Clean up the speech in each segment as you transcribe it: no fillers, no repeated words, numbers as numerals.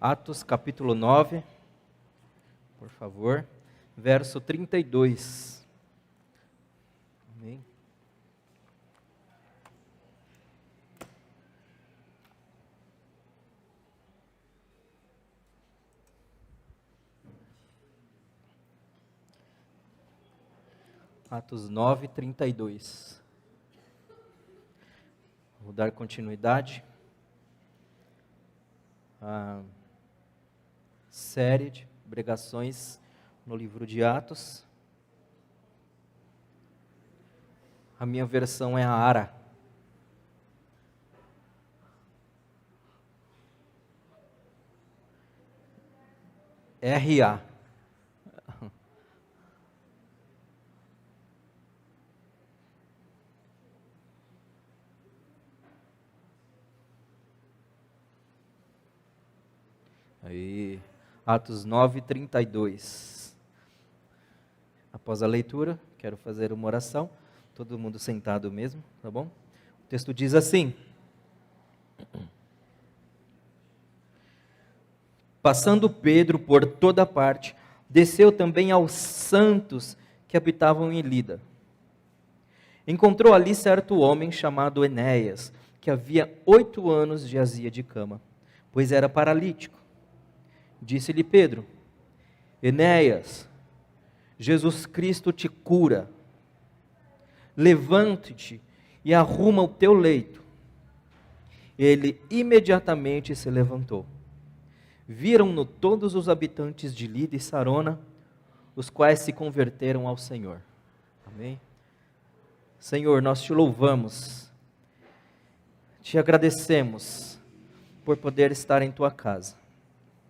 Atos capítulo 9, por favor, verso 32. Amém. Atos 9, 32. Vou dar continuidade à série de pregações no livro de Atos. A minha versão é a ARA. RA. Aí, Atos 9, 32. Após a leitura, quero fazer uma oração. Todo mundo sentado mesmo, tá bom? O texto diz assim: Passando Pedro por toda parte, desceu também aos santos que habitavam em Lida. Encontrou ali certo homem chamado Enéas, que havia 8 anos jazia de cama, pois era paralítico. Disse-lhe Pedro: Enéas, Jesus Cristo te cura. Levante-te e arruma o teu leito. Ele imediatamente se levantou. Viram-no todos os habitantes de Lida e Sarona, os quais se converteram ao Senhor. Amém? Senhor, nós te louvamos, te agradecemos por poder estar em tua casa.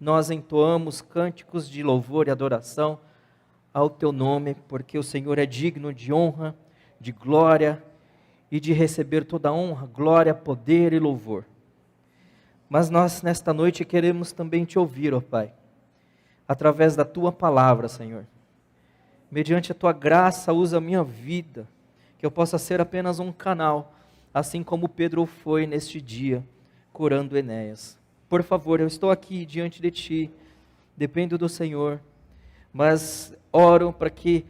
Nós entoamos cânticos de louvor e adoração ao teu nome, porque o Senhor é digno de honra, de glória e de receber toda honra, glória, poder e louvor. Mas nós nesta noite queremos também te ouvir, ó Pai, através da tua palavra, Senhor. Mediante a tua graça, usa a minha vida, que eu possa ser apenas um canal, assim como Pedro foi neste dia, curando Enéas. Por favor, eu estou aqui diante de ti, dependo do Senhor, mas oro para que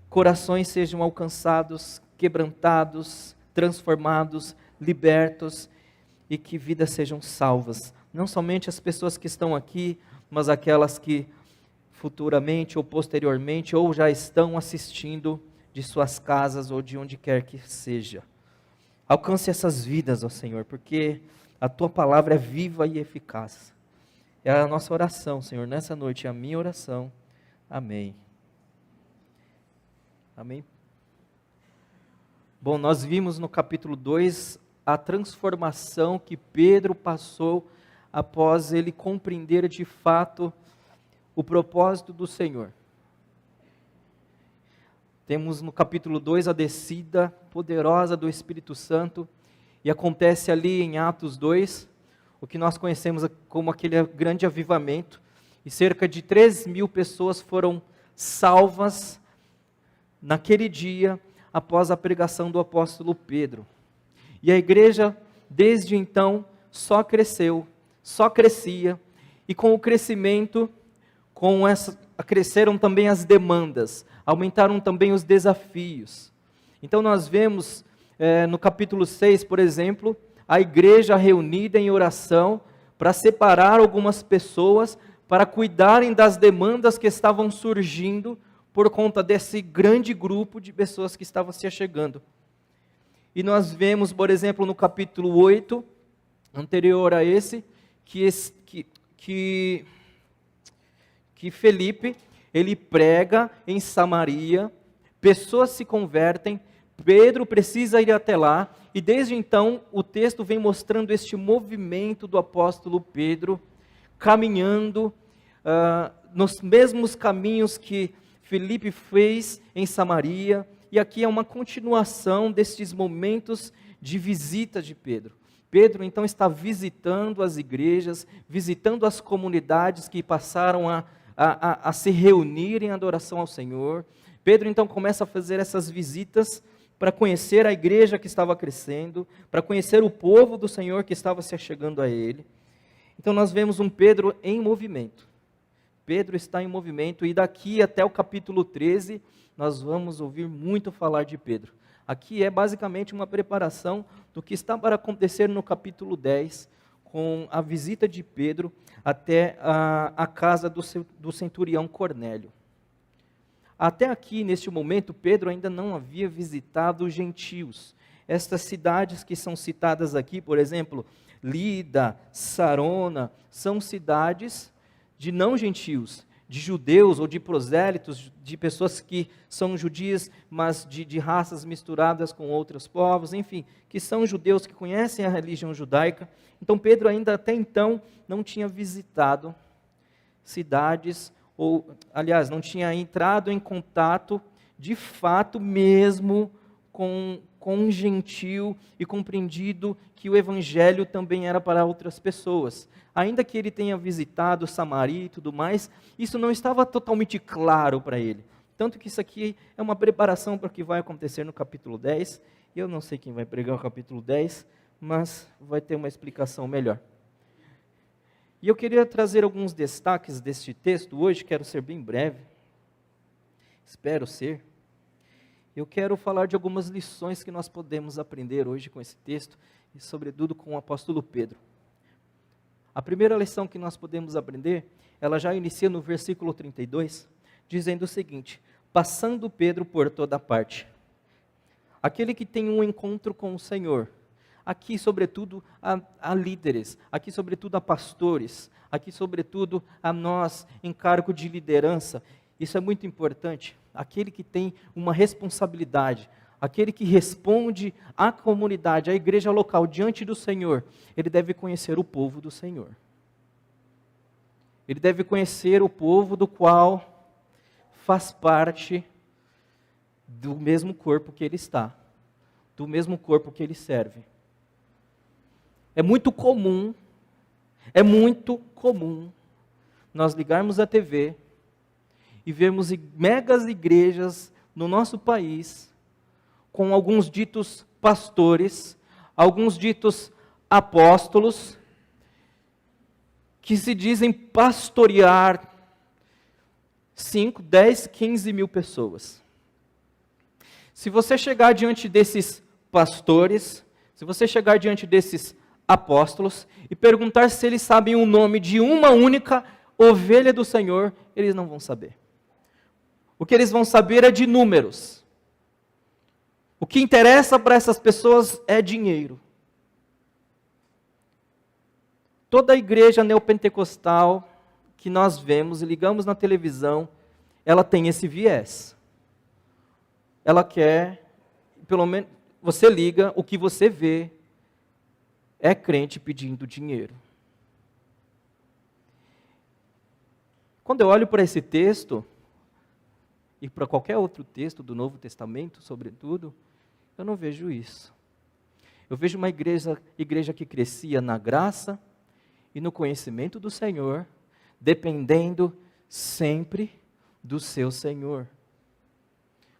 corações sejam alcançados, quebrantados, transformados, libertos e que vidas sejam salvas. Não somente as pessoas que estão aqui, mas aquelas que futuramente ou posteriormente ou já estão assistindo de suas casas ou de onde quer que seja. Alcance essas vidas, ó Senhor, porque a tua palavra é viva e eficaz. É a nossa oração, Senhor, nessa noite, é a minha oração. Amém. Amém. Bom, nós vimos no capítulo 2 a transformação que Pedro passou após ele compreender de fato o propósito do Senhor. Temos no capítulo 2 a descida poderosa do Espírito Santo, e acontece ali em Atos 2, o que nós conhecemos como aquele grande avivamento, e cerca de 3.000 pessoas foram salvas naquele dia, após a pregação do apóstolo Pedro. E a igreja, desde então, só cresceu, só crescia, e com o crescimento, cresceram também as demandas, aumentaram também os desafios. Então nós vemos no capítulo 6, por exemplo, a igreja reunida em oração para separar algumas pessoas para cuidarem das demandas que estavam surgindo por conta desse grande grupo de pessoas que estavam se achegando. E nós vemos, por exemplo, no capítulo 8, anterior a esse, que Felipe, ele prega em Samaria, pessoas se convertem, Pedro precisa ir até lá, e desde então o texto vem mostrando este movimento do apóstolo Pedro, caminhando nos mesmos caminhos que Felipe fez em Samaria, e aqui é uma continuação destes momentos de visita de Pedro. Pedro então está visitando as igrejas, visitando as comunidades que passaram a se reunir em adoração ao Senhor. Pedro então começa a fazer essas visitas para conhecer a igreja que estava crescendo, para conhecer o povo do Senhor que estava se achegando a ele. Então nós vemos um Pedro em movimento. Pedro está em movimento e daqui até o capítulo 13 nós vamos ouvir muito falar de Pedro. Aqui é basicamente uma preparação do que está para acontecer no capítulo 10, com a visita de Pedro até a casa do centurião Cornélio. Até aqui, neste momento, Pedro ainda não havia visitado os gentios. Estas cidades que são citadas aqui, por exemplo, Lida, Sarona, são cidades de não gentios, de judeus ou de prosélitos, de pessoas que são judias, mas de raças misturadas com outros povos, enfim, que são judeus, que conhecem a religião judaica. Então Pedro ainda até então não tinha visitado cidades, ou, aliás, não tinha entrado em contato, de fato mesmo, com um gentil e compreendido que o evangelho também era para outras pessoas. Ainda que ele tenha visitado Samaria e tudo mais, isso não estava totalmente claro para ele. Tanto que isso aqui é uma preparação para o que vai acontecer no capítulo 10. Eu não sei quem vai pregar o capítulo 10, mas vai ter uma explicação melhor. E eu queria trazer alguns destaques deste texto hoje, quero ser bem breve, espero ser. Eu quero falar de algumas lições que nós podemos aprender hoje com esse texto, e sobretudo com o apóstolo Pedro. A primeira lição que nós podemos aprender, ela já inicia no versículo 32, dizendo o seguinte: passando Pedro por toda parte. Aquele que tem um encontro com o Senhor, aqui sobretudo a líderes, aqui sobretudo a pastores, aqui sobretudo a nós em cargo de liderança, isso é muito importante. Aquele que tem uma responsabilidade, aquele que responde à comunidade, à igreja local, diante do Senhor, ele deve conhecer o povo do Senhor. Ele deve conhecer o povo do qual faz parte do mesmo corpo que ele está, do mesmo corpo que ele serve. É muito comum nós ligarmos a TV e vermos megas igrejas no nosso país, com alguns ditos pastores, alguns ditos apóstolos, que se dizem pastorear 5, 10, 15 mil pessoas. Se você chegar diante desses pastores, se você chegar diante desses apóstolos e perguntar se eles sabem o nome de uma única ovelha do Senhor, eles não vão saber. O que eles vão saber é de números. O que interessa para essas pessoas é dinheiro. Toda a igreja neopentecostal que nós vemos e ligamos na televisão, ela tem esse viés. Ela quer, pelo menos, você liga, o que você vê é crente pedindo dinheiro. Quando eu olho para esse texto, e para qualquer outro texto do Novo Testamento, sobretudo, eu não vejo isso. Eu vejo uma igreja que crescia na graça e no conhecimento do Senhor, dependendo sempre do seu Senhor.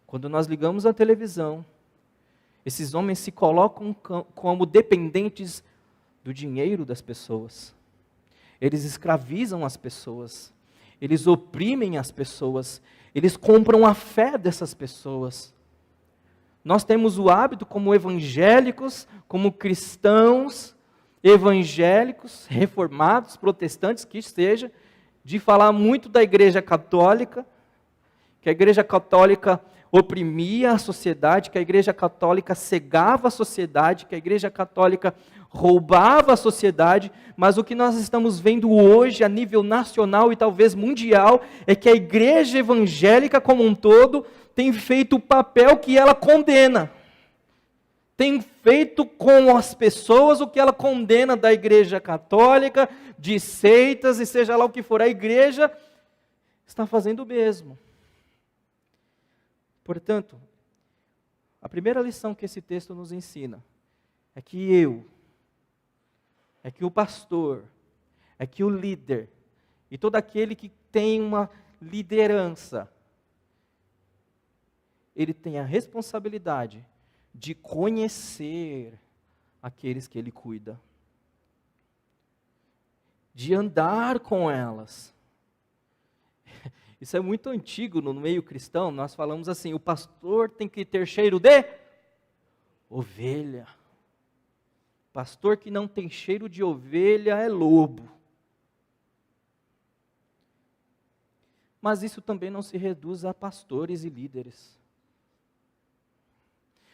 Quando nós ligamos a televisão, esses homens se colocam como dependentes do dinheiro das pessoas. Eles escravizam as pessoas, eles oprimem as pessoas, eles compram a fé dessas pessoas. Nós temos o hábito, como evangélicos, como cristãos, evangélicos, reformados, protestantes, que seja, de falar muito da Igreja Católica, que a Igreja Católica oprimia a sociedade, que a Igreja Católica cegava a sociedade, que a Igreja Católica roubava a sociedade, mas o que nós estamos vendo hoje a nível nacional e talvez mundial é que a igreja evangélica como um todo tem feito o papel que ela condena. Tem feito com as pessoas o que ela condena da Igreja Católica, de seitas e seja lá o que for. A igreja está fazendo o mesmo. Portanto, a primeira lição que esse texto nos ensina é que o pastor, é que o líder, e todo aquele que tem uma liderança, ele tem a responsabilidade de conhecer aqueles que ele cuida. de andar com elas. Isso é muito antigo no meio cristão, nós falamos assim, o pastor tem que ter cheiro de ovelha. Pastor que não tem cheiro de ovelha é lobo. Mas isso também não se reduz a pastores e líderes.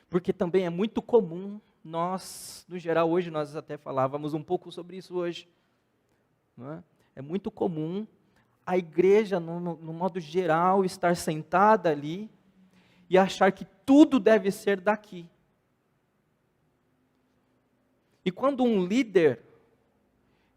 Porque também é muito comum, nós, no geral, hoje nós até falávamos um pouco sobre isso hoje. Não é? É muito comum a igreja, no modo geral, estar sentada ali e achar que tudo deve ser daqui. E quando um líder,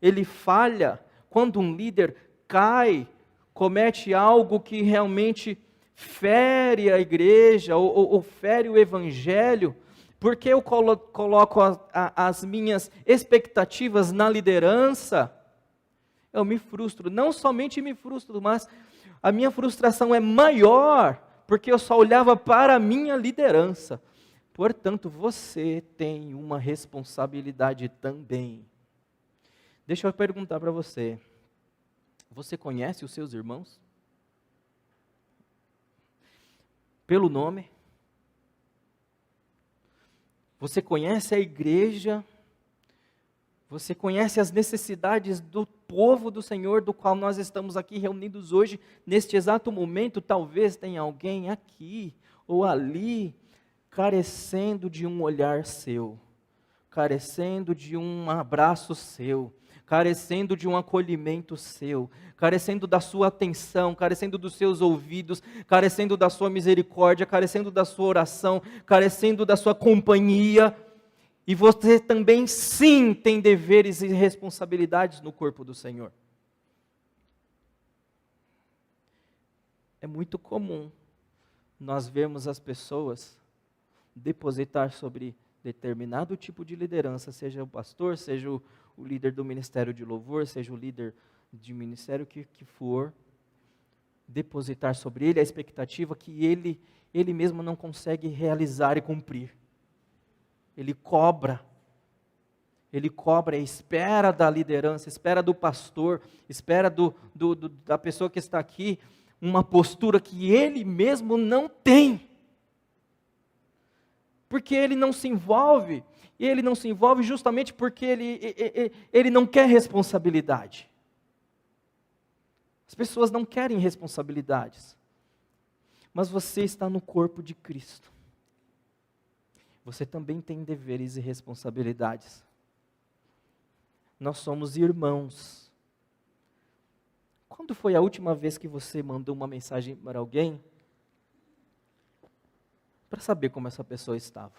ele falha, quando um líder cai, comete algo que realmente fere a igreja, ou fere o evangelho, porque eu coloco as minhas expectativas na liderança, eu me frustro. Não somente me frustro, mas a minha frustração é maior, porque eu só olhava para a minha liderança. Portanto, você tem uma responsabilidade também. Deixa eu perguntar para você. Você conhece os seus irmãos? Pelo nome? Você conhece a igreja? Você conhece as necessidades do povo do Senhor, do qual nós estamos aqui reunidos hoje, neste exato momento? Talvez tenha alguém aqui ou ali, carecendo de um olhar seu, carecendo de um abraço seu, carecendo de um acolhimento seu, carecendo da sua atenção, carecendo dos seus ouvidos, carecendo da sua misericórdia, carecendo da sua oração, carecendo da sua companhia. E você também, sim, tem deveres e responsabilidades no corpo do Senhor. É muito comum nós vermos as pessoas depositar sobre determinado tipo de liderança, seja o pastor, seja o líder do ministério de louvor, seja o líder de ministério que for, depositar sobre ele a expectativa que ele mesmo não consegue realizar e cumprir. Ele cobra, espera da liderança, espera do pastor, espera da pessoa que está aqui, uma postura que ele mesmo não tem. Porque ele não se envolve, e ele não se envolve justamente porque ele não quer responsabilidade. As pessoas não querem responsabilidades, mas você está no corpo de Cristo. Você também tem deveres e responsabilidades. Nós somos irmãos. Quando foi a última vez que você mandou uma mensagem para alguém para saber como essa pessoa estava?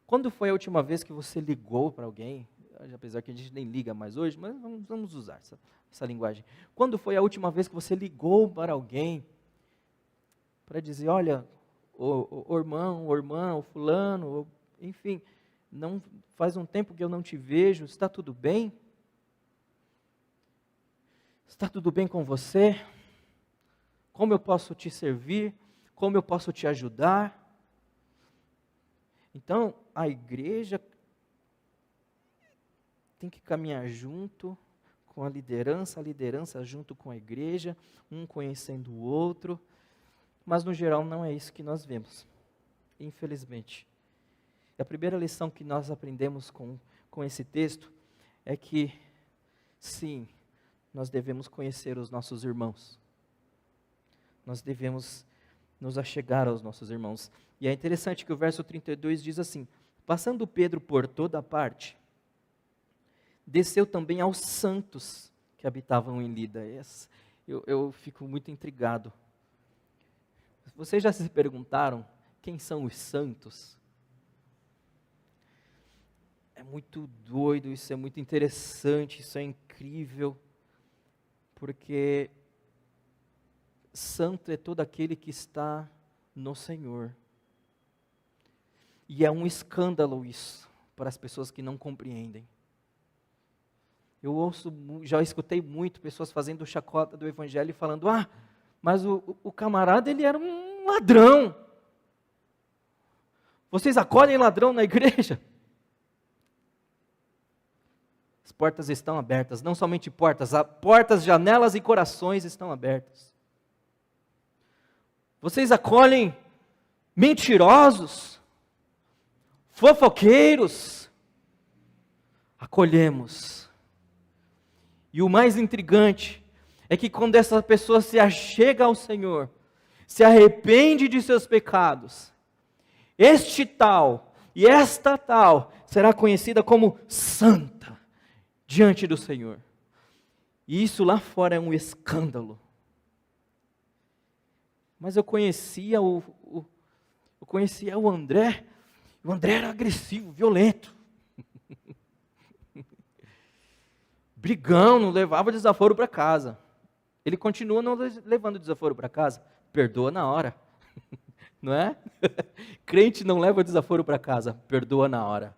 Quando foi a última vez que você ligou para alguém, apesar que a gente nem liga mais hoje, mas vamos usar essa linguagem. Quando foi a última vez que você ligou para alguém para dizer, olha, o irmão, ou irmã, o fulano, enfim, não faz um tempo que eu não te vejo, está tudo bem? Está tudo bem com você? Como eu posso te servir? Como eu posso te ajudar? Então, a igreja tem que caminhar junto com a liderança junto com a igreja, um conhecendo o outro, mas no geral não é isso que nós vemos, infelizmente. E a primeira lição que nós aprendemos com esse texto é que, sim, nós devemos conhecer os nossos irmãos. Nós devemos nos achegar aos nossos irmãos. E é interessante que o verso 32 diz assim, passando Pedro por toda parte, desceu também aos santos que habitavam em Lida. Eu fico muito intrigado. Vocês já se perguntaram quem são os santos? É muito doido, isso é muito interessante, isso é incrível, porque santo é todo aquele que está no Senhor. E é um escândalo isso, para as pessoas que não compreendem. Eu já escutei muito pessoas fazendo chacota do evangelho e falando, mas o camarada ele era um ladrão. Vocês acolhem ladrão na igreja? As portas estão abertas, não somente portas, janelas e corações estão abertos. Vocês acolhem mentirosos, fofoqueiros, acolhemos. E o mais intrigante é que quando essa pessoa se achega ao Senhor, se arrepende de seus pecados, este tal e esta tal será conhecida como santa diante do Senhor. E isso lá fora é um escândalo. Mas eu conhecia o André, e o André era agressivo, violento. Brigão, não levava desaforo para casa. Ele continua não levando desaforo para casa. Perdoa na hora. Não é? Crente não leva desaforo para casa. Perdoa na hora.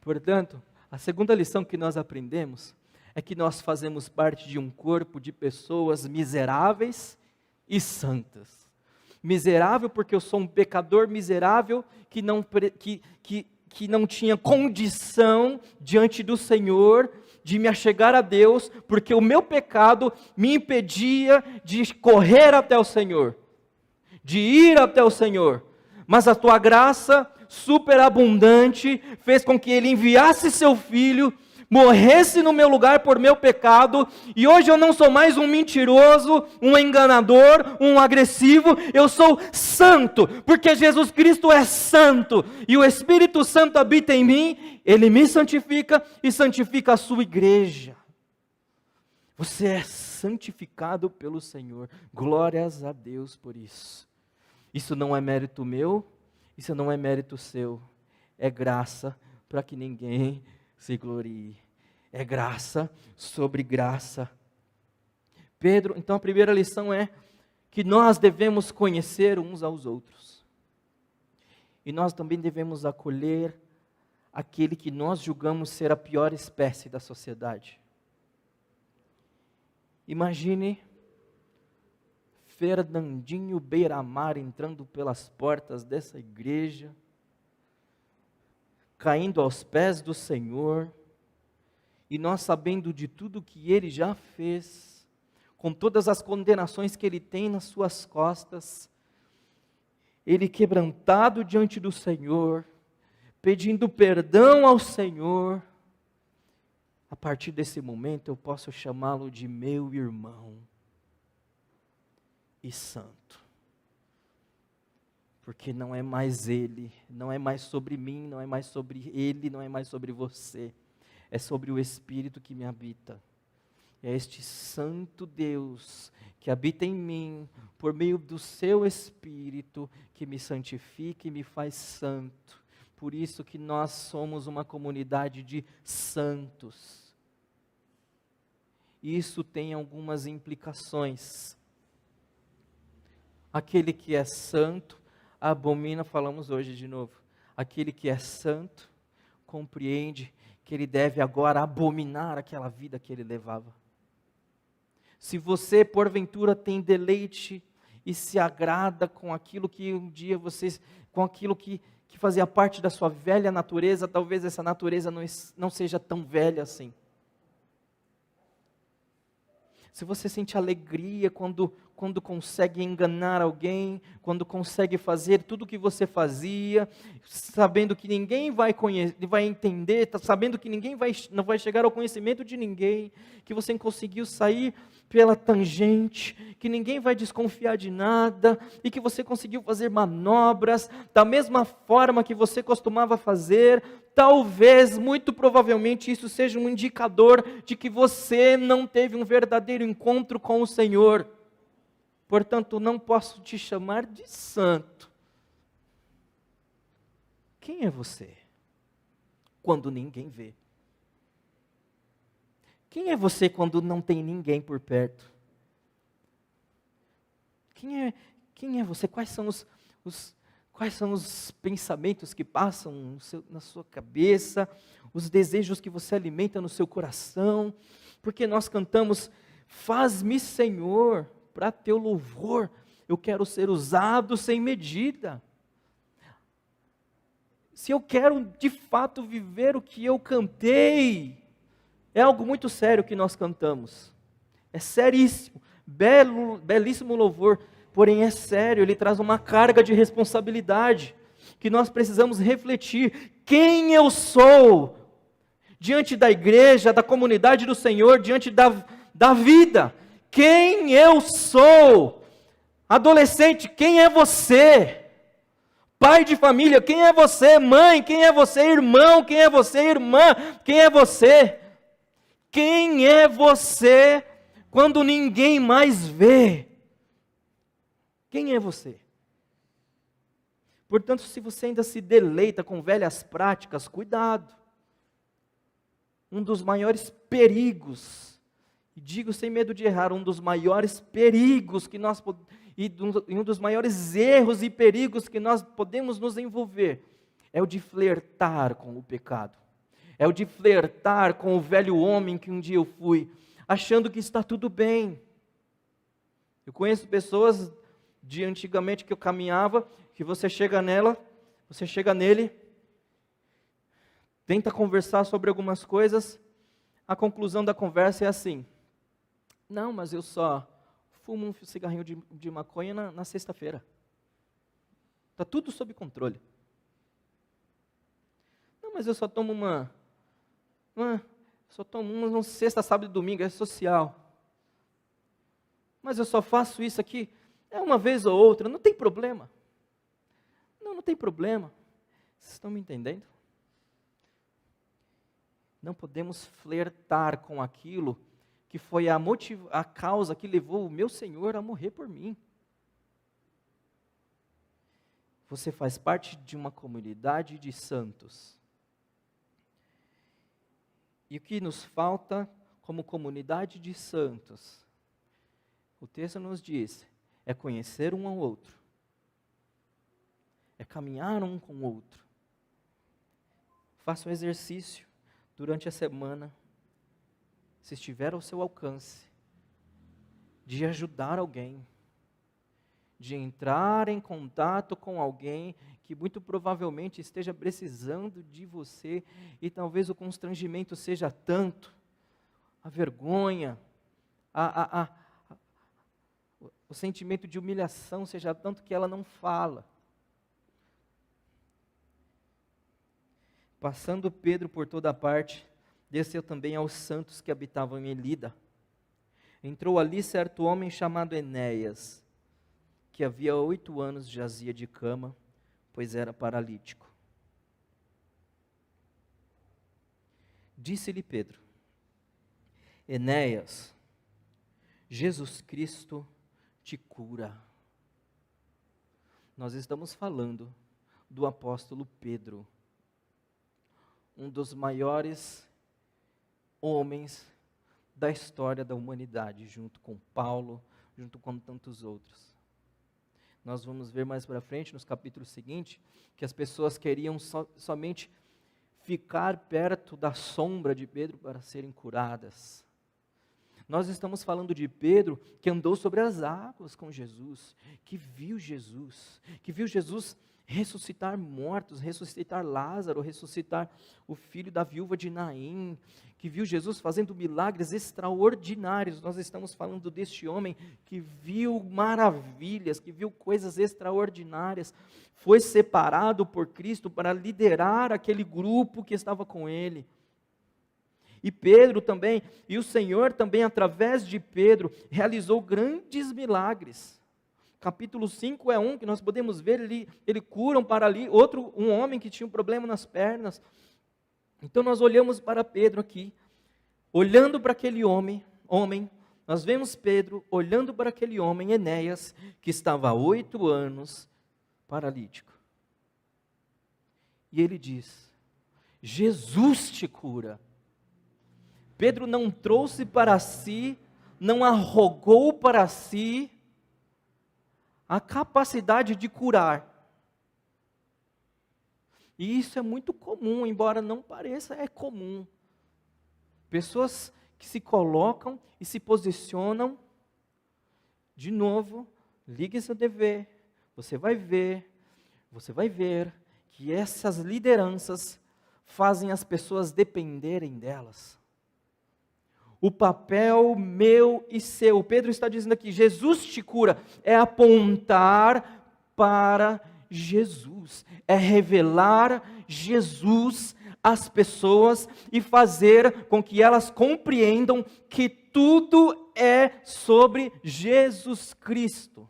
Portanto, a segunda lição que nós aprendemos é que nós fazemos parte de um corpo de pessoas miseráveis e santas. Miserável porque eu sou um pecador miserável que não tinha condição diante do Senhor de me achegar a Deus, porque o meu pecado me impedia de correr até o Senhor, de ir até o Senhor. Mas a tua graça superabundante fez com que Ele enviasse seu Filho, morresse no meu lugar por meu pecado, e hoje eu não sou mais um mentiroso, um enganador, um agressivo, eu sou santo, porque Jesus Cristo é santo, e o Espírito Santo habita em mim, Ele me santifica e santifica a sua igreja. Você é santificado pelo Senhor, glórias a Deus por isso. Isso não é mérito meu, isso não é mérito seu, é graça para que ninguém se glorie. É graça sobre graça. Pedro, então a primeira lição é que nós devemos conhecer uns aos outros. E nós também devemos acolher aquele que nós julgamos ser a pior espécie da sociedade. Imagine Fernandinho Beiramar entrando pelas portas dessa igreja, caindo aos pés do Senhor, e nós sabendo de tudo que Ele já fez, com todas as condenações que Ele tem nas suas costas, Ele quebrantado diante do Senhor, pedindo perdão ao Senhor. A partir desse momento eu posso chamá-lo de meu irmão e santo. Porque não é mais ele, não é mais sobre mim, não é mais sobre ele, não é mais sobre você. É sobre o Espírito que me habita. É este santo Deus que habita em mim, por meio do seu Espírito, que me santifica e me faz santo. Por isso que nós somos uma comunidade de santos. Isso tem algumas implicações. Aquele que é santo, abomina, falamos hoje de novo. Aquele que é santo, compreende que ele deve agora abominar aquela vida que ele levava. Se você, porventura, tem deleite e se agrada com aquilo que um dia com aquilo que fazia parte da sua velha natureza, talvez essa natureza não seja tão velha assim. Se você sente alegria quando consegue enganar alguém, quando consegue fazer tudo o que você fazia, sabendo que ninguém vai entender, sabendo que não vai chegar ao conhecimento de ninguém, que você conseguiu sair pela tangente, que ninguém vai desconfiar de nada, e que você conseguiu fazer manobras da mesma forma que você costumava fazer, talvez, muito provavelmente, isso seja um indicador de que você não teve um verdadeiro encontro com o Senhor. Portanto, não posso te chamar de santo. Quem é você? Quando ninguém vê. Quem é você quando não tem ninguém por perto? Quem é você? Quais são os pensamentos que passam na sua cabeça, os desejos que você alimenta no seu coração? Porque nós cantamos, faz-me Senhor, para teu louvor, eu quero ser usado sem medida. se eu quero de fato viver o que eu cantei, é algo muito sério que nós cantamos. É seríssimo, belíssimo louvor, porém é sério, ele traz uma carga de responsabilidade, que nós precisamos refletir. Quem eu sou diante da igreja, da comunidade do Senhor, diante da vida? Quem eu sou? Adolescente, quem é você? Pai de família, quem é você? Mãe, quem é você? Irmão, quem é você? Irmã, quem é você? Quem é você quando ninguém mais vê? Quem é você? Portanto, se você ainda se deleita com velhas práticas, cuidado. Um dos maiores perigos, e digo sem medo de errar, um dos maiores perigos que nós e um dos maiores erros e perigos que nós podemos nos envolver é o de flertar com o pecado. É o de flertar com o velho homem que um dia eu fui, achando que está tudo bem. Eu conheço pessoas de antigamente que eu caminhava, que você chega nele, tenta conversar sobre algumas coisas, a conclusão da conversa é assim: não, mas eu só fumo um cigarrinho de maconha na sexta-feira. Está tudo sob controle. Não, mas eu só tomo uma sexta, sábado e domingo, é social. Mas eu só faço isso aqui, uma vez ou outra, não tem problema. Não tem problema. Vocês estão me entendendo? Não podemos flertar com aquilo que foi a causa que levou o meu Senhor a morrer por mim. Você faz parte de uma comunidade de santos. E o que nos falta como comunidade de santos, o texto nos diz, é conhecer um ao outro, é caminhar um com o outro. Faça um exercício durante a semana, se estiver ao seu alcance, de ajudar alguém, de entrar em contato com alguém que muito provavelmente esteja precisando de você, e talvez o constrangimento seja tanto, a vergonha, o sentimento de humilhação seja tanto que ela não fala. Passando Pedro por toda parte, desceu também aos santos que habitavam em Lida. Entrou ali certo homem chamado Enéas, que havia 8 anos jazia de cama, pois era paralítico. Disse-lhe Pedro: Enéas, Jesus Cristo te cura. Nós estamos falando do apóstolo Pedro, um dos maiores homens da história da humanidade, junto com Paulo, junto com tantos outros. Nós vamos ver mais para frente, nos capítulos seguintes, que as pessoas queriam somente ficar perto da sombra de Pedro para serem curadas. Nós estamos falando de Pedro, que andou sobre as águas com Jesus, que viu Jesus ressuscitar mortos, ressuscitar Lázaro, ressuscitar o filho da viúva de Naim, que viu Jesus fazendo milagres extraordinários. Nós estamos falando deste homem que viu maravilhas, que viu coisas extraordinárias, foi separado por Cristo para liderar aquele grupo que estava com ele. E Pedro também, e o Senhor também, através de Pedro, realizou grandes milagres. Capítulo 5 é um que nós podemos ver, ele cura um paralítico, um homem que tinha um problema nas pernas. Então nós olhamos para Pedro aqui, olhando para aquele homem, nós vemos Pedro olhando para aquele homem, Enéas, que estava há 8 anos paralítico. E ele diz: Jesus te cura. Pedro não trouxe para si, não arrogou para si a capacidade de curar. E isso é muito comum, embora não pareça, é comum. Pessoas que se colocam e se posicionam, de novo, ligue seu dever, você vai ver que essas lideranças fazem as pessoas dependerem delas. O papel meu e seu, Pedro está dizendo aqui, Jesus te cura, é apontar para Jesus, é revelar Jesus às pessoas e fazer com que elas compreendam que tudo é sobre Jesus Cristo.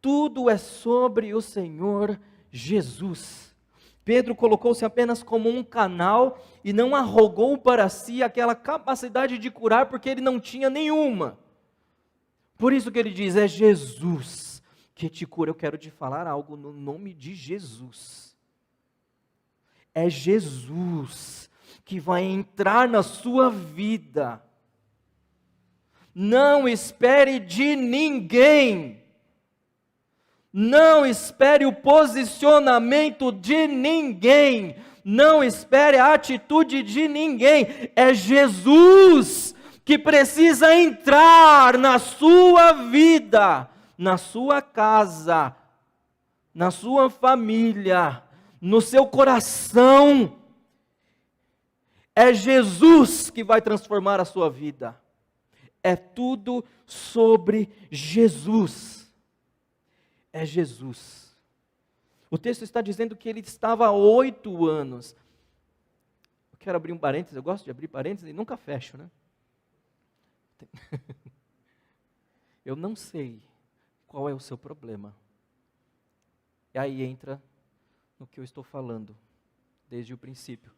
Tudo é sobre o Senhor Jesus. Pedro colocou-se apenas como um canal e não arrogou para si aquela capacidade de curar, porque ele não tinha nenhuma. Por isso que ele diz, é Jesus que te cura. Eu quero te falar algo no nome de Jesus. É Jesus que vai entrar na sua vida. Não espere de ninguém. Não espere o posicionamento de ninguém. Não espere a atitude de ninguém. É Jesus que precisa entrar na sua vida, na sua casa, na sua família, no seu coração. É Jesus que vai transformar a sua vida. É tudo sobre Jesus. É Jesus. O texto está dizendo que ele estava há 8 anos. Eu quero abrir um parênteses, eu gosto de abrir parênteses e nunca fecho, né? Eu não sei qual é o seu problema. E aí entra no que eu estou falando desde o princípio.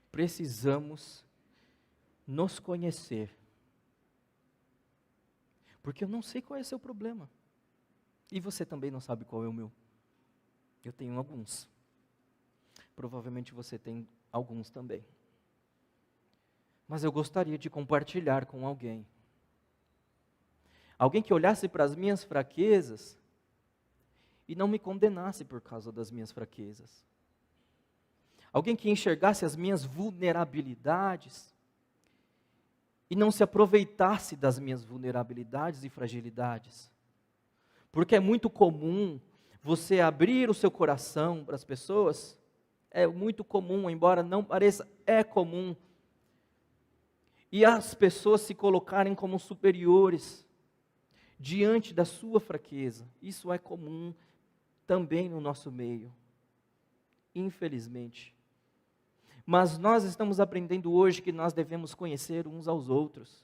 Precisamos nos conhecer. Porque eu não sei qual é o seu problema. E você também não sabe qual é o meu. Eu tenho alguns. Provavelmente você tem alguns também. Mas eu gostaria de compartilhar com alguém. Alguém que olhasse para as minhas fraquezas e não me condenasse por causa das minhas fraquezas. Alguém que enxergasse as minhas vulnerabilidades e não se aproveitasse das minhas vulnerabilidades e fragilidades. Porque é muito comum você abrir o seu coração para as pessoas, é muito comum, embora não pareça, é comum. E as pessoas se colocarem como superiores diante da sua fraqueza. Isso é comum também no nosso meio, infelizmente. Mas nós estamos aprendendo hoje que nós devemos conhecer uns aos outros,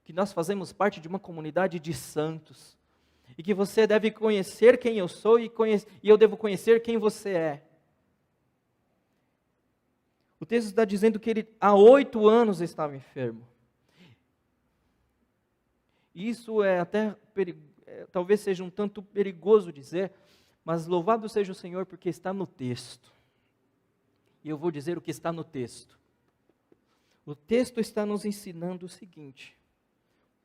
que nós fazemos parte de uma comunidade de santos, e que você deve conhecer quem eu sou e eu devo conhecer quem você é. O texto está dizendo que ele há 8 anos estava enfermo. Isso é até, talvez seja um tanto perigoso dizer, mas louvado seja o Senhor porque está no texto. E eu vou dizer o que está no texto. O texto está nos ensinando o seguinte.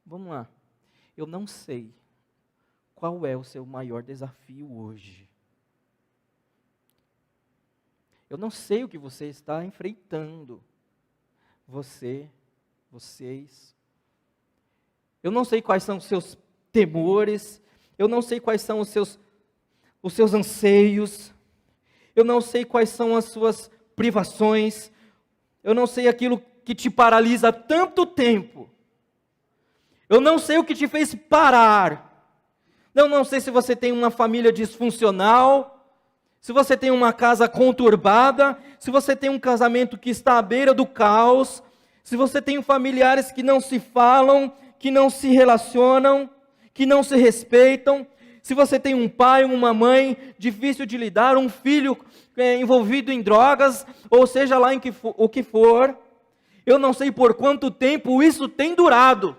Vamos lá. Eu não sei qual é o seu maior desafio hoje. Eu não sei o que você está enfrentando. Vocês. Eu não sei quais são os seus temores. Eu não sei quais são os seus anseios. Eu não sei quais são as suas privações. Eu não sei aquilo que te paralisa há tanto tempo. Eu não sei o que te fez parar. Eu não sei se você tem uma família disfuncional, se você tem uma casa conturbada, se você tem um casamento que está à beira do caos, se você tem familiares que não se falam, que não se relacionam, que não se respeitam, se você tem um pai, uma mãe difícil de lidar, um filho envolvido em drogas, ou seja lá o que for, eu não sei por quanto tempo isso tem durado.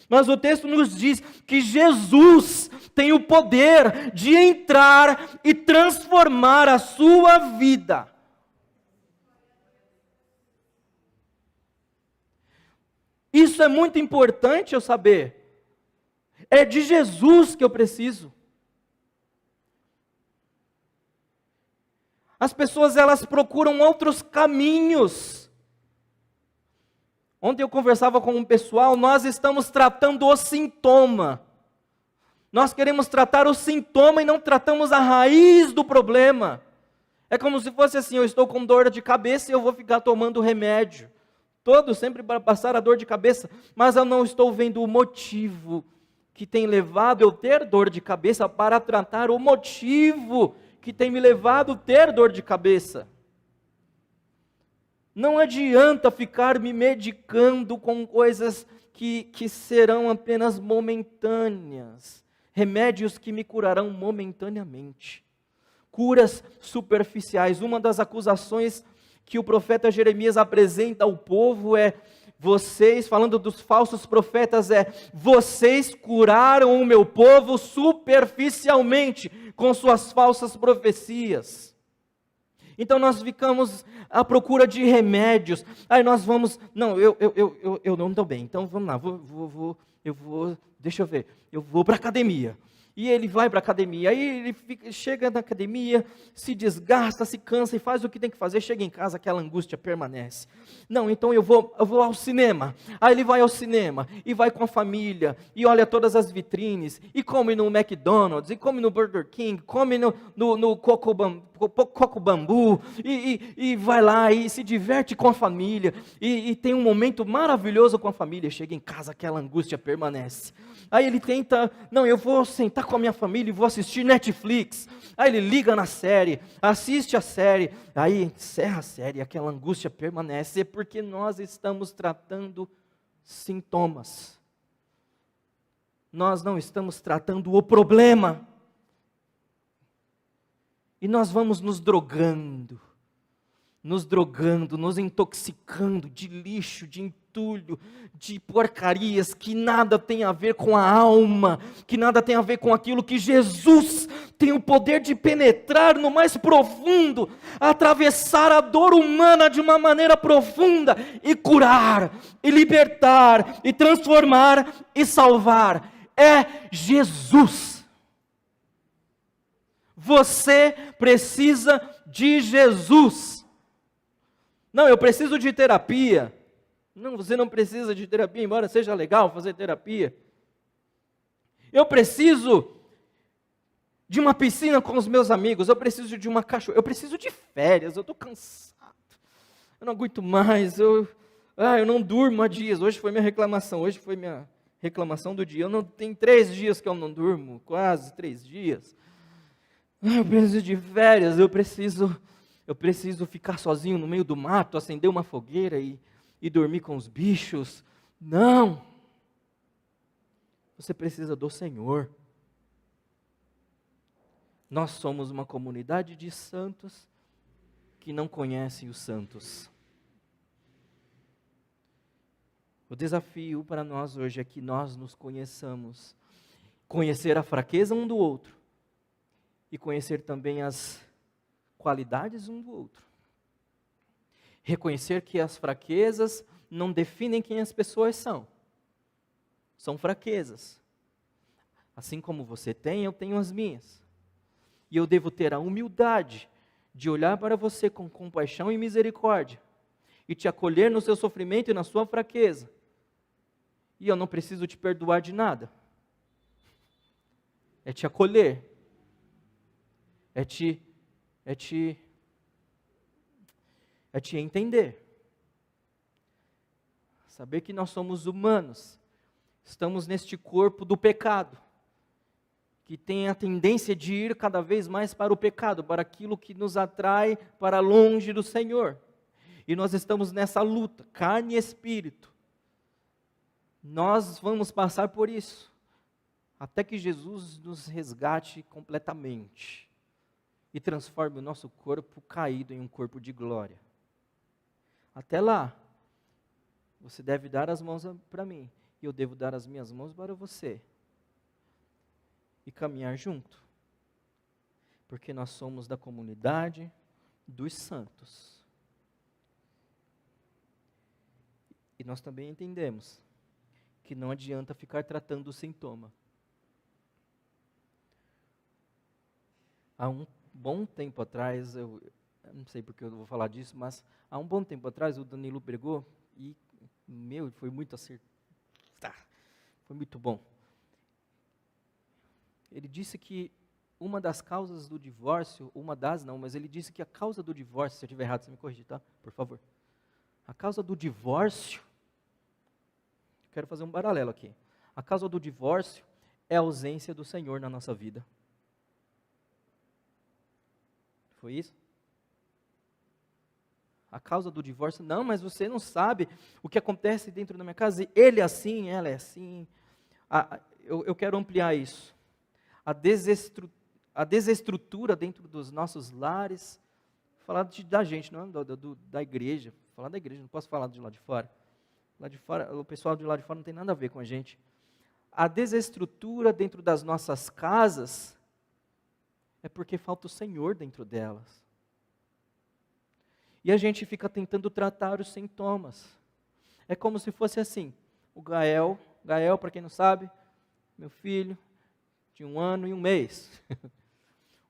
Mas o texto nos diz que Jesus tem o poder de entrar e transformar a sua vida. Isso é muito importante eu saber. É de Jesus que eu preciso. As pessoas, elas procuram outros caminhos. Ontem eu conversava com um pessoal, nós estamos tratando o sintoma. Nós queremos tratar o sintoma e não tratamos a raiz do problema. É como se fosse assim, eu estou com dor de cabeça e eu vou ficar tomando remédio. Todo sempre para passar a dor de cabeça, mas eu não estou vendo o motivo que tem levado eu ter dor de cabeça para tratar o motivo que tem me levado a ter dor de cabeça. Não adianta ficar me medicando com coisas que serão apenas momentâneas, remédios que me curarão momentaneamente, curas superficiais. Uma das acusações que o profeta Jeremias apresenta ao povo é: vocês, falando dos falsos profetas, vocês curaram o meu povo superficialmente com suas falsas profecias. Então nós ficamos à procura de remédios. Aí nós vamos, não, eu não estou bem, então vamos lá, deixa eu ver, eu vou para a academia. E ele vai para a academia, aí ele chega na academia, se desgasta, se cansa e faz o que tem que fazer, chega em casa, aquela angústia permanece. Não, então eu vou ao cinema. Aí ele vai ao cinema, e vai com a família, e olha todas as vitrines, e come no McDonald's, e come no Burger King, come no Coco Bambu, e vai lá, e se diverte com a família, e tem um momento maravilhoso com a família, chega em casa, aquela angústia permanece. Aí ele tenta, não, eu vou sentar com a minha família e vou assistir Netflix. Aí ele liga na série, assiste a série, aí encerra a série, aquela angústia permanece, é porque nós estamos tratando sintomas. Nós não estamos tratando o problema. E nós vamos nos drogando, nos intoxicando de lixo, de entulho, de porcarias que nada tem a ver com a alma, que nada tem a ver com aquilo que Jesus tem o poder de penetrar no mais profundo, atravessar a dor humana de uma maneira profunda e curar, e libertar, e transformar e salvar. É Jesus. Você precisa de Jesus. Não, eu preciso de terapia. Não, você não precisa de terapia, embora seja legal fazer terapia. Eu preciso de uma piscina com os meus amigos, eu preciso de uma cachoeira, eu preciso de férias, eu estou cansado, eu não aguento mais, eu não durmo há dias, hoje foi minha reclamação do dia, tem 3 dias que eu não durmo, quase 3 dias. Eu preciso de férias, eu preciso ficar sozinho no meio do mato, acender uma fogueira e dormir com os bichos. Não! Você precisa do Senhor. Nós somos uma comunidade de santos que não conhecem os santos. O desafio para nós hoje é que nós nos conheçamos, conhecer a fraqueza um do outro e conhecer também as qualidades um do outro. Reconhecer que as fraquezas não definem quem as pessoas são. São fraquezas. Assim como você tem, eu tenho as minhas. E eu devo ter a humildade de olhar para você com compaixão e misericórdia e te acolher no seu sofrimento e na sua fraqueza. E eu não preciso te perdoar de nada. É te acolher. É te entender. Saber que nós somos humanos. Estamos neste corpo do pecado, que tem a tendência de ir cada vez mais para o pecado, para aquilo que nos atrai para longe do Senhor. E nós estamos nessa luta, carne e espírito. Nós vamos passar por isso, até que Jesus nos resgate completamente e transforme o nosso corpo caído em um corpo de glória. Até lá, você deve dar as mãos para mim, e eu devo dar as minhas mãos para você. E caminhar junto. Porque nós somos da comunidade dos santos. E nós também entendemos que não adianta ficar tratando o sintoma. Há um bom tempo atrás, eu não sei porque eu vou falar disso, mas há um bom tempo atrás o Danilo pregou e, foi muito acertado. Foi muito bom. Ele disse que uma das causas do divórcio, mas ele disse que a causa do divórcio, se eu estiver errado, você me corrige, tá? Por favor. A causa do divórcio, quero fazer um paralelo aqui. A causa do divórcio é a ausência do Senhor na nossa vida. Foi isso? A causa do divórcio, não, mas você não sabe o que acontece dentro da minha casa. Ele é assim, ela é assim. Eu quero ampliar isso. A desestrutura dentro dos nossos lares. Falar da gente, não da igreja. Falar da igreja, não posso falar de lá de fora. Lá de fora, o pessoal de lá de fora não tem nada a ver com a gente. A desestrutura dentro das nossas casas é porque falta o Senhor dentro delas. E a gente fica tentando tratar os sintomas. É como se fosse assim, o Gael, para quem não sabe, meu filho, de 1 ano e 1 mês.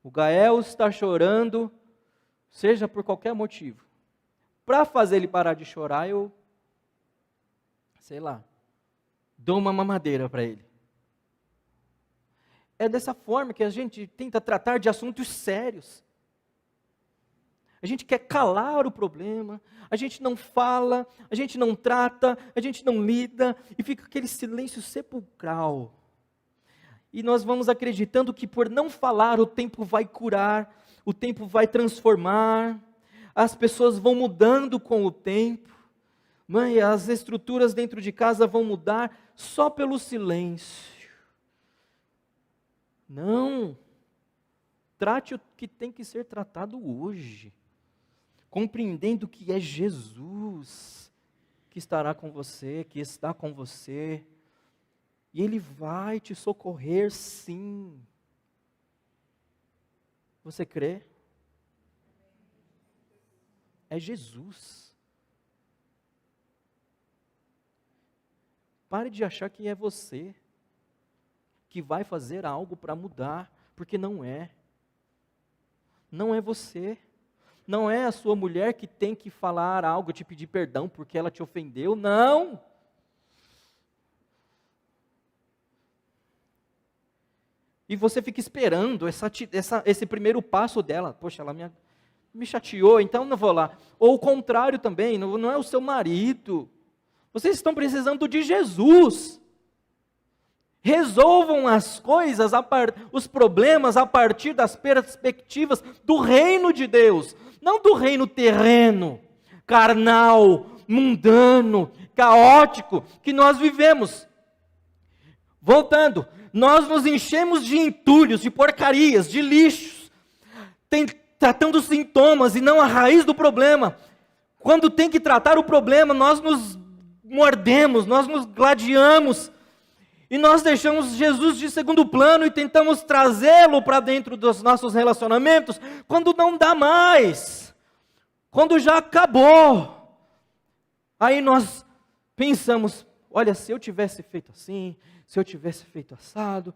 O Gael está chorando, seja por qualquer motivo. Para fazer ele parar de chorar, eu, dou uma mamadeira para ele. É dessa forma que a gente tenta tratar de assuntos sérios. A gente quer calar o problema, a gente não fala, a gente não trata, a gente não lida, e fica aquele silêncio sepulcral. E nós vamos acreditando que por não falar o tempo vai curar, o tempo vai transformar, as pessoas vão mudando com o tempo, mãe, as estruturas dentro de casa vão mudar só pelo silêncio. Não, trate o que tem que ser tratado hoje. Compreendendo que é Jesus que estará com você, que está com você, e Ele vai te socorrer sim. Você crê? É Jesus. Pare de achar que é você que vai fazer algo para mudar, porque não é. Não é você. Não é a sua mulher que tem que falar algo, te pedir perdão porque ela te ofendeu, não. E você fica esperando esse primeiro passo dela. Poxa, ela me chateou, então não vou lá. Ou o contrário também, não é o seu marido. Vocês estão precisando de Jesus. Resolvam as coisas, os problemas a partir das perspectivas do reino de Deus, não do reino terreno, carnal, mundano, caótico que nós vivemos. Voltando, nós nos enchemos de entulhos, de porcarias, de lixos, tratando os sintomas e não a raiz do problema. Quando tem que tratar o problema, nós nos mordemos, nós nos gladiamos, e nós deixamos Jesus de segundo plano e tentamos trazê-lo para dentro dos nossos relacionamentos, quando não dá mais, quando já acabou. Aí nós pensamos, olha, se eu tivesse feito assim, se eu tivesse feito assado.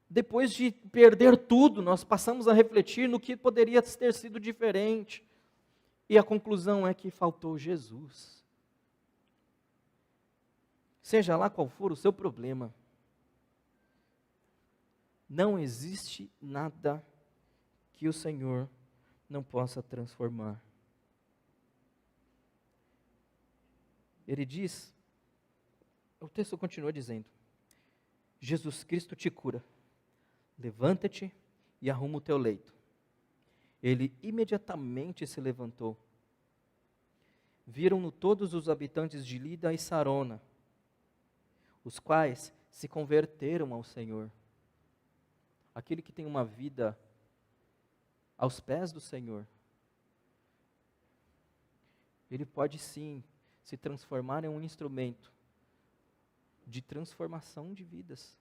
Depois de perder tudo, nós passamos a refletir no que poderia ter sido diferente. E a conclusão é que faltou Jesus. Seja lá qual for o seu problema, não existe nada que o Senhor não possa transformar. Ele diz, o texto continua dizendo, Jesus Cristo te cura, levanta-te e arruma o teu leito. Ele imediatamente se levantou. Viram-no todos os habitantes de Lida e Sarona, os quais se converteram ao Senhor. Aquele que tem uma vida aos pés do Senhor, ele pode sim se transformar em um instrumento de transformação de vidas.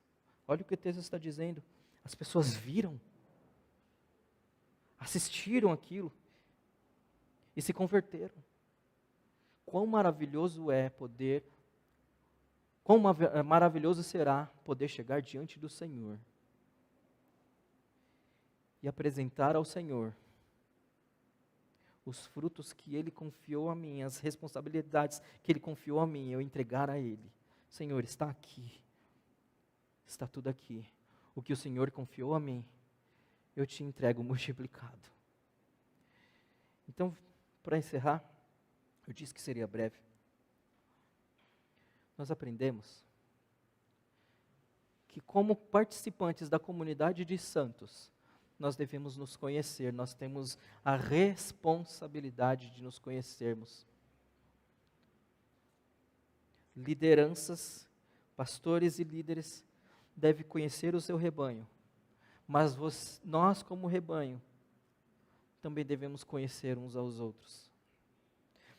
Olha o que o texto está dizendo. As pessoas viram, assistiram aquilo e se converteram. Quão maravilhoso é poder, quão maravilhoso será poder chegar diante do Senhor e apresentar ao Senhor os frutos que Ele confiou a mim, as responsabilidades que Ele confiou a mim, eu entregar a Ele. Senhor, está aqui, está tudo aqui. o que o Senhor confiou a mim, eu te entrego multiplicado. Então, para encerrar, eu disse que seria breve. Nós aprendemos que, como participantes da comunidade de santos, nós devemos nos conhecer, nós temos a responsabilidade de nos conhecermos. Lideranças, pastores e líderes devem conhecer o seu rebanho, mas nós, como rebanho, também devemos conhecer uns aos outros.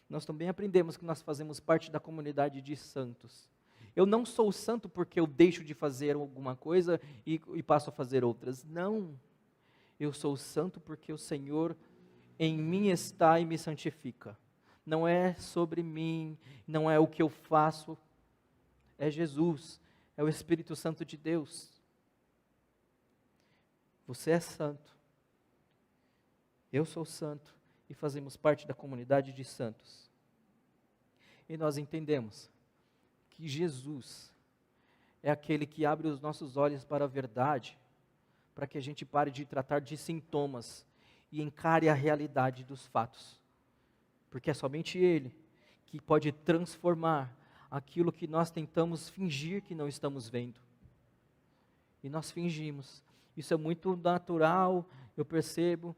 Nós também aprendemos que nós fazemos parte da comunidade de santos. Eu não sou santo porque eu deixo de fazer alguma coisa e passo a fazer outras. Não. Eu sou santo porque o Senhor em mim está e me santifica. Não é sobre mim, não é o que eu faço, é Jesus, é o Espírito Santo de Deus. Você é santo, eu sou santo e fazemos parte da comunidade de santos. E nós entendemos que Jesus é aquele que abre os nossos olhos para a verdade, para que a gente pare de tratar de sintomas e encare a realidade dos fatos. Porque é somente Ele que pode transformar aquilo que nós tentamos fingir que não estamos vendo. E nós fingimos. Isso é muito natural, eu percebo,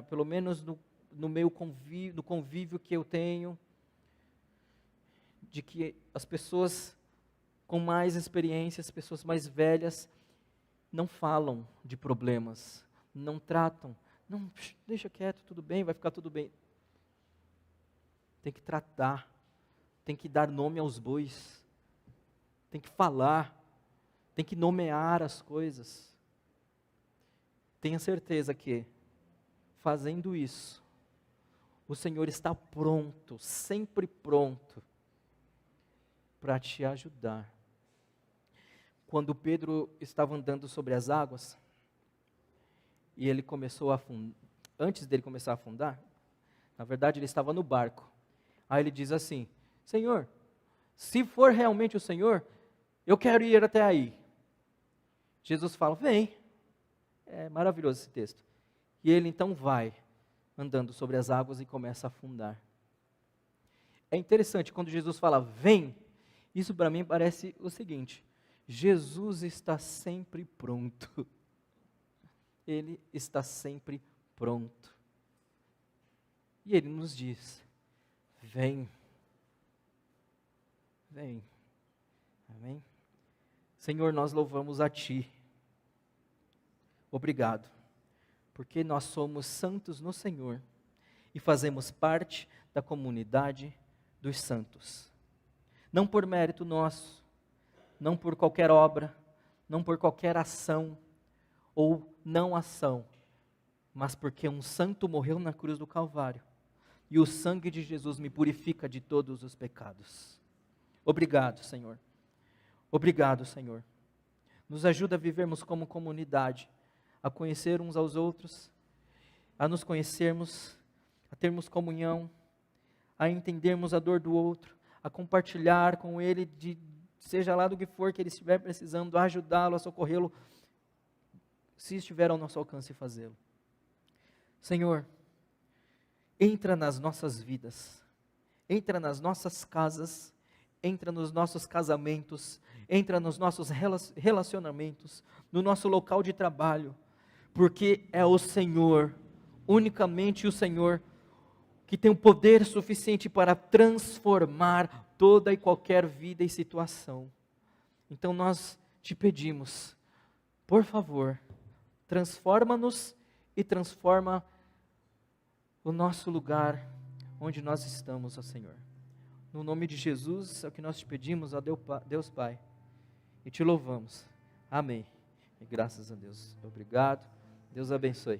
pelo menos no meu convívio que eu tenho, de que as pessoas com mais experiência, as pessoas mais velhas, não falam de problemas, não tratam, não, deixa quieto, tudo bem, vai ficar tudo bem. Tem que tratar, tem que dar nome aos bois, tem que falar, tem que nomear as coisas. Tenha certeza que, fazendo isso, o Senhor está pronto, sempre pronto, para te ajudar. Quando Pedro estava andando sobre as águas, e ele começou a afundar, antes dele começar a afundar, na verdade ele estava no barco. Aí ele diz assim: Senhor, se for realmente o Senhor, eu quero ir até aí. Jesus fala: vem. É maravilhoso esse texto. E ele então vai andando sobre as águas e começa a afundar. É interessante, quando Jesus fala vem, isso para mim parece o seguinte: Jesus está sempre pronto. Ele está sempre pronto. E Ele nos diz: vem. Vem. Amém? Senhor, nós louvamos a Ti. Obrigado, porque nós somos santos no Senhor e fazemos parte da comunidade dos santos. Não por mérito nosso, não por qualquer obra, não por qualquer ação ou não ação, mas porque um santo morreu na cruz do Calvário e o sangue de Jesus me purifica de todos os pecados. Obrigado, Senhor. Obrigado, Senhor. Nos ajuda a vivermos como comunidade, a conhecer uns aos outros, a nos conhecermos, a termos comunhão, a entendermos a dor do outro, a compartilhar com ele, seja lá do que for que ele estiver precisando, a ajudá-lo, a socorrê-lo, se estiver ao nosso alcance fazê-lo. Senhor, entra nas nossas vidas, entra nas nossas casas, entra nos nossos casamentos, entra nos nossos relacionamentos, no nosso local de trabalho, porque é o Senhor, unicamente o Senhor, que tem o poder suficiente para transformar toda e qualquer vida e situação. Então nós te pedimos, por favor, transforma-nos e transforma o nosso lugar onde nós estamos, ó Senhor. No nome de Jesus é o que nós te pedimos, ó Deus Pai, e te louvamos. Amém. E graças a Deus. Obrigado. Deus abençoe.